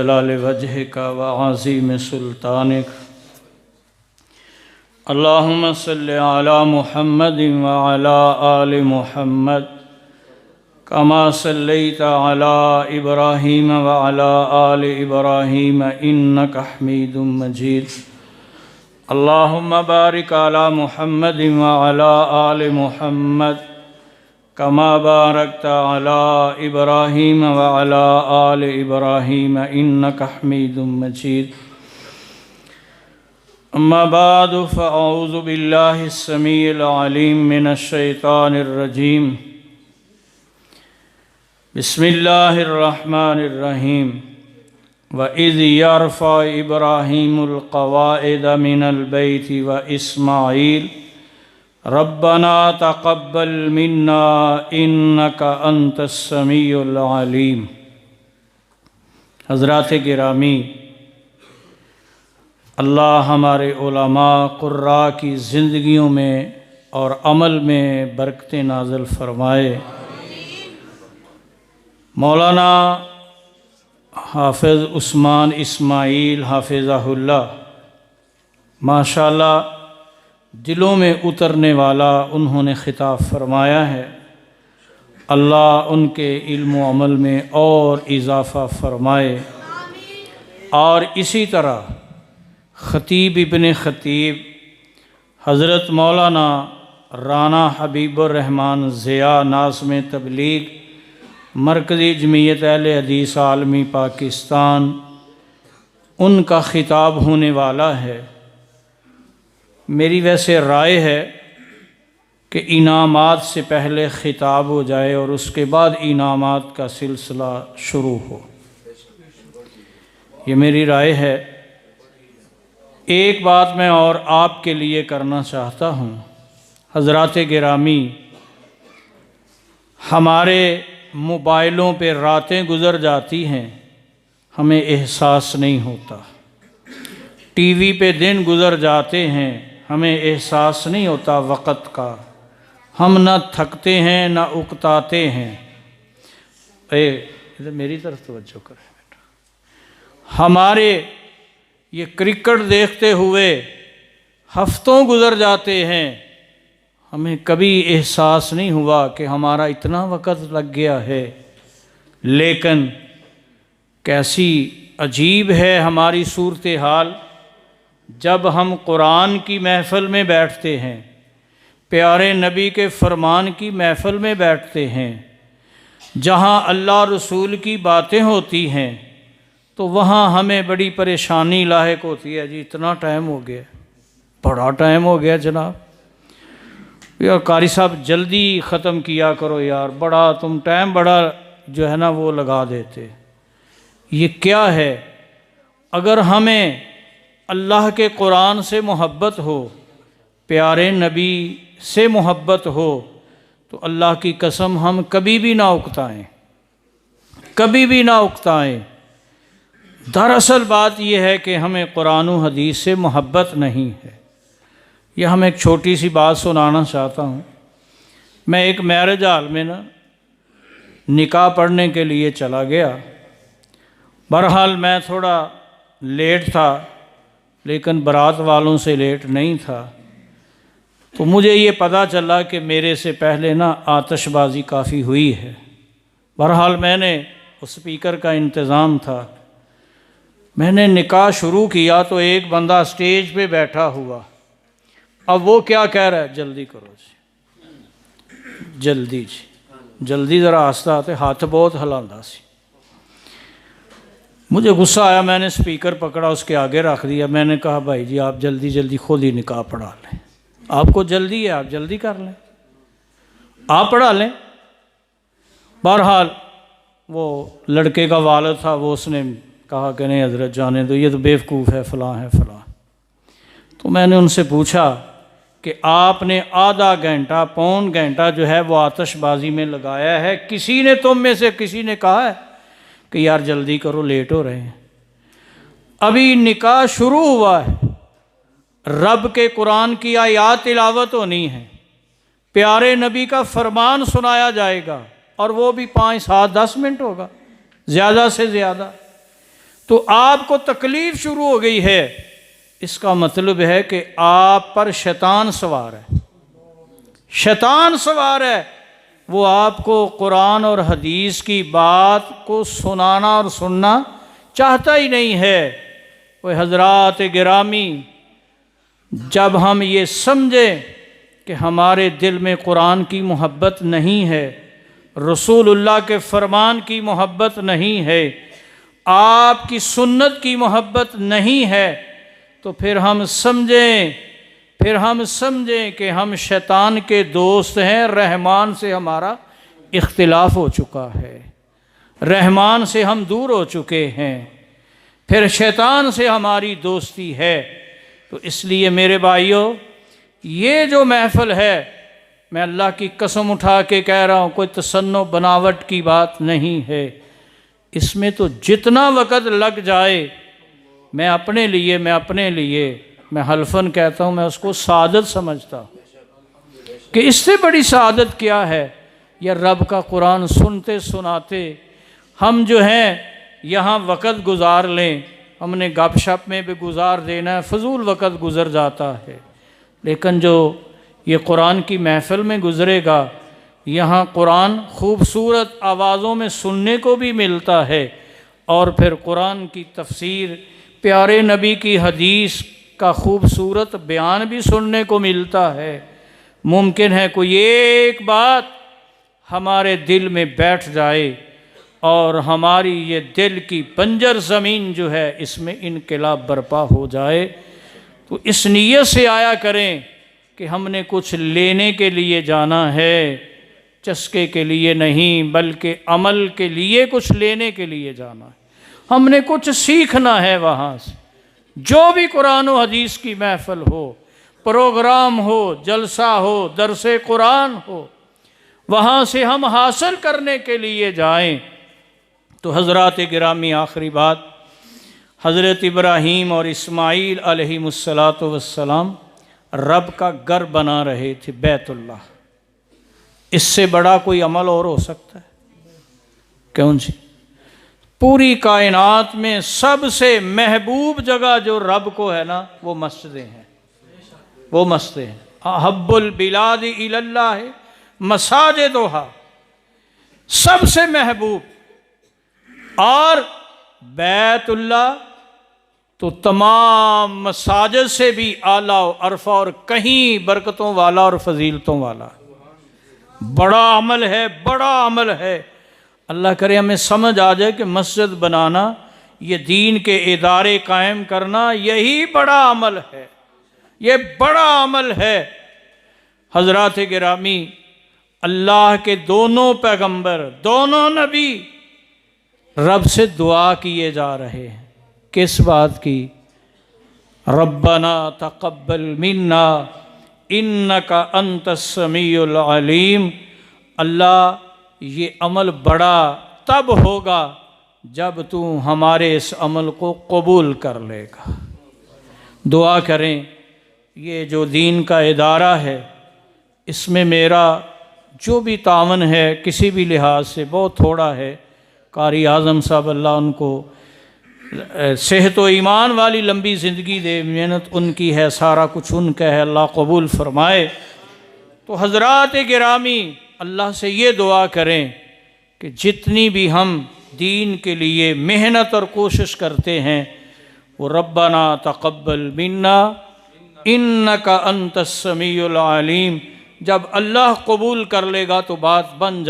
جلال وجهك وعظيم سلطانك اللهم صل على محمد وعلى آل محمد كما صليت على إبراهيم وعلى آل إبراهيم إنك حميد مجيد اللهم بارك على محمد وعلى آل محمد كما باركت على إبراهيم وعلى آل إبراهيم إنك حميد مجيد أما بعد فأعوذ بالله السميع العليم من الشيطان الرجيم بسم الله الرحمن الرحيم وَإِذْ يَرْفَعُ إِبْرَاهِيمُ الْقَوَاعِدَ مِنَ الْبَيْتِ وَإِسْمَاعِيلُ رَبَّنَا تَقَبَّلْ مِنَّا إِنَّكَ أَنْتَ السَّمِيعُ الْعَلِيمُ۔ حضرات گرامی، اللہ ہمارے علماء قراء کی زندگیوں میں اور عمل میں برکتیں نازل فرمائے۔ مولانا حافظ عثمان اسماعیل حافظہ اللہ ماشاءاللہ دلوں میں اترنے والا انہوں نے خطاب فرمایا ہے۔ اللہ ان کے علم و عمل میں اور اضافہ فرمائے، اور اسی طرح خطیب ابن خطیب حضرت مولانا رانا حبیب الرحمن ضیاء ناظم تبلیغ مرکزی جمعیت اہل حدیث عالمی پاکستان، ان کا خطاب ہونے والا ہے۔ میری ویسے رائے ہے کہ انعامات سے پہلے خطاب ہو جائے اور اس کے بعد انعامات کا سلسلہ شروع ہو، یہ میری رائے ہے۔ ایک بات میں اور آپ کے لیے کرنا چاہتا ہوں، حضرات گرامی، ہمارے موبائلوں پہ راتیں گزر جاتی ہیں، ہمیں احساس نہیں ہوتا۔ ٹی وی پہ دن گزر جاتے ہیں، ہمیں احساس نہیں ہوتا وقت کا۔ ہم نہ تھکتے ہیں نہ اکتاتے ہیں۔ ادھر میری طرف توجہ کریں بیٹا۔ ہمارے یہ کرکٹ دیکھتے ہوئے ہفتوں گزر جاتے ہیں، ہمیں کبھی احساس نہیں ہوا کہ ہمارا اتنا وقت لگ گیا ہے۔ لیکن کیسی عجیب ہے ہماری صورتحال جب ہم قرآن کی محفل میں بیٹھتے ہیں، پیارے نبی کے فرمان کی محفل میں بیٹھتے ہیں، جہاں اللہ رسول کی باتیں ہوتی ہیں، تو وہاں ہمیں بڑی پریشانی لاحق ہوتی ہے۔ جی اتنا ٹائم ہو گیا، بڑا ٹائم ہو گیا جناب، یار قاری صاحب جلدی ختم کیا کرو یار، بڑا تم ٹائم بڑا جو ہے نا وہ لگا دیتے۔ یہ کیا ہے؟ اگر ہمیں اللہ کے قرآن سے محبت ہو، پیارے نبی سے محبت ہو، تو اللہ کی قسم ہم کبھی بھی نہ اکتائیں، کبھی بھی نہ اکتائیں۔ دراصل بات یہ ہے کہ ہمیں قرآن و حدیث سے محبت نہیں ہے۔ یہ ہم ایک چھوٹی سی بات سنانا چاہتا ہوں۔ میں ایک میرج ہال میں نکاح پڑھنے کے لیے چلا گیا۔ بہرحال میں تھوڑا لیٹ تھا، لیکن برات والوں سے لیٹ نہیں تھا، تو مجھے یہ پتہ چلا کہ میرے سے پہلے آتش بازی کافی ہوئی ہے۔ بہرحال میں نے اسپیکر کا انتظام تھا، میں نے نکاح شروع کیا تو ایک بندہ اسٹیج پہ بیٹھا ہوا، اب وہ کیا کہہ رہا ہے؟ جلدی کرو جی، جلدی جی، جلدی ذرا آستہ آتے، ہاتھ بہت ہلاندا سی۔ مجھے غصہ آیا، میں نے اسپیکر پکڑا، اس کے آگے رکھ دیا۔ میں نے کہا بھائی جی آپ جلدی جلدی خود ہی نکاح پڑھا لیں، آپ کو جلدی ہے، آپ جلدی کر لیں، آپ پڑھا لیں۔ بہرحال وہ لڑکے کا والد تھا، وہ اس نے کہا کہ نہیں حضرت جانے دو، یہ تو بیوقوف ہے، فلاں ہے فلاں۔ تو میں نے ان سے پوچھا کہ آپ نے آدھا گھنٹہ پون گھنٹہ جو ہے وہ آتش بازی میں لگایا ہے، کسی نے تم میں سے کسی نے کہا ہے کہ یار جلدی کرو لیٹ ہو رہے ہیں؟ ابھی نکاح شروع ہوا ہے، رب کے قرآن کی آیات تلاوت ہونی ہے، پیارے نبی کا فرمان سنایا جائے گا، اور وہ بھی 5 7 10 منٹ ہوگا زیادہ سے زیادہ۔ تو آپ کو تکلیف شروع ہو گئی ہے، اس کا مطلب ہے کہ آپ پر شیطان سوار ہے، شیطان سوار ہے، وہ آپ کو قرآن اور حدیث کی بات کو سنانا اور سننا چاہتا ہی نہیں ہے۔ وہ حضرات گرامی، جب ہم یہ سمجھیں کہ ہمارے دل میں قرآن کی محبت نہیں ہے، رسول اللہ کے فرمان کی محبت نہیں ہے، آپ کی سنت کی محبت نہیں ہے، تو پھر ہم سمجھیں کہ ہم شیطان کے دوست ہیں، رحمان سے ہمارا اختلاف ہو چکا ہے، رحمان سے ہم دور ہو چکے ہیں، پھر شیطان سے ہماری دوستی ہے۔ تو اس لیے میرے بھائیوں، یہ جو محفل ہے، میں اللہ کی قسم اٹھا کے کہہ رہا ہوں، کوئی تصنع بناوٹ کی بات نہیں ہے، اس میں تو جتنا وقت لگ جائے، میں اپنے لیے میں حلفاً کہتا ہوں، میں اس کو سعادت سمجھتا ہوں کہ اس سے بڑی سعادت کیا ہے؟ یا رب کا قرآن سنتے سناتے ہم جو ہیں یہاں وقت گزار لیں، ہم نے گپ شپ میں بھی گزار دینا ہے، فضول وقت گزر جاتا ہے، لیکن جو یہ قرآن کی محفل میں گزرے گا، یہاں قرآن خوبصورت آوازوں میں سننے کو بھی ملتا ہے، اور پھر قرآن کی تفسیر، پیارے نبی کی حدیث کا خوبصورت بیان بھی سننے کو ملتا ہے۔ ممکن ہے کوئی ایک بات ہمارے دل میں بیٹھ جائے اور ہماری یہ دل کی بنجر زمین جو ہے اس میں انقلاب برپا ہو جائے، تو اس نیت سے آیا کریں کہ ہم نے کچھ لینے کے لیے جانا ہے، چسکے کے لیے نہیں، بلکہ عمل کے لیے کچھ لینے کے لیے جانا ہے، ہم نے کچھ سیکھنا ہے وہاں سے۔ جو بھی قرآن و حدیث کی محفل ہو، پروگرام ہو، جلسہ ہو، درس قرآن ہو، وہاں سے ہم حاصل کرنے کے لیے جائیں۔ تو حضرات گرامی، آخری بات، حضرت ابراہیم اور اسماعیل علیہم السلام رب کا گھر بنا رہے تھے، بیت اللہ۔ اس سے بڑا کوئی عمل اور ہو سکتا ہے؟ کیوں جی؟ پوری کائنات میں سب سے محبوب جگہ جو رب کو ہے نا، وہ مسجدیں ہیں، وہ مسجدیں ہیں۔ احب البلاد الی اللہ مساجدہا، سب سے محبوب، اور بیت اللہ تو تمام مساجد سے بھی اعلیٰ و ارفع اور کہیں برکتوں والا اور فضیلتوں والا۔ بڑا عمل ہے، بڑا عمل ہے۔ اللہ کرے ہمیں سمجھ آ جائے کہ مسجد بنانا، یہ دین کے ادارے قائم کرنا، یہی بڑا عمل ہے، یہ بڑا عمل ہے۔ حضرات گرامی، اللہ کے دونوں پیغمبر، دونوں نبی رب سے دعا کیے جا رہے ہیں، کس بات کی؟ ربنا تقبل منا انک انت السمیع العلیم۔ اللہ، یہ عمل بڑا تب ہوگا جب تو ہمارے اس عمل کو قبول کر لے گا۔ دعا کریں، یہ جو دین کا ادارہ ہے، اس میں میرا جو بھی تعاون ہے کسی بھی لحاظ سے بہت تھوڑا ہے۔ قاری اعظم صاحب، اللہ ان کو صحت و ایمان والی لمبی زندگی دے، محنت ان کی ہے، سارا کچھ ان کا ہے، اللہ قبول فرمائے۔ تو حضرات گرامی، اللہ سے یہ دعا کریں کہ جتنی بھی ہم دین کے لیے محنت اور کوشش کرتے ہیں، وہ ربنا تقبل منا انک انت السمیع العلیم، جب اللہ قبول کر لے گا تو بات بن جائے۔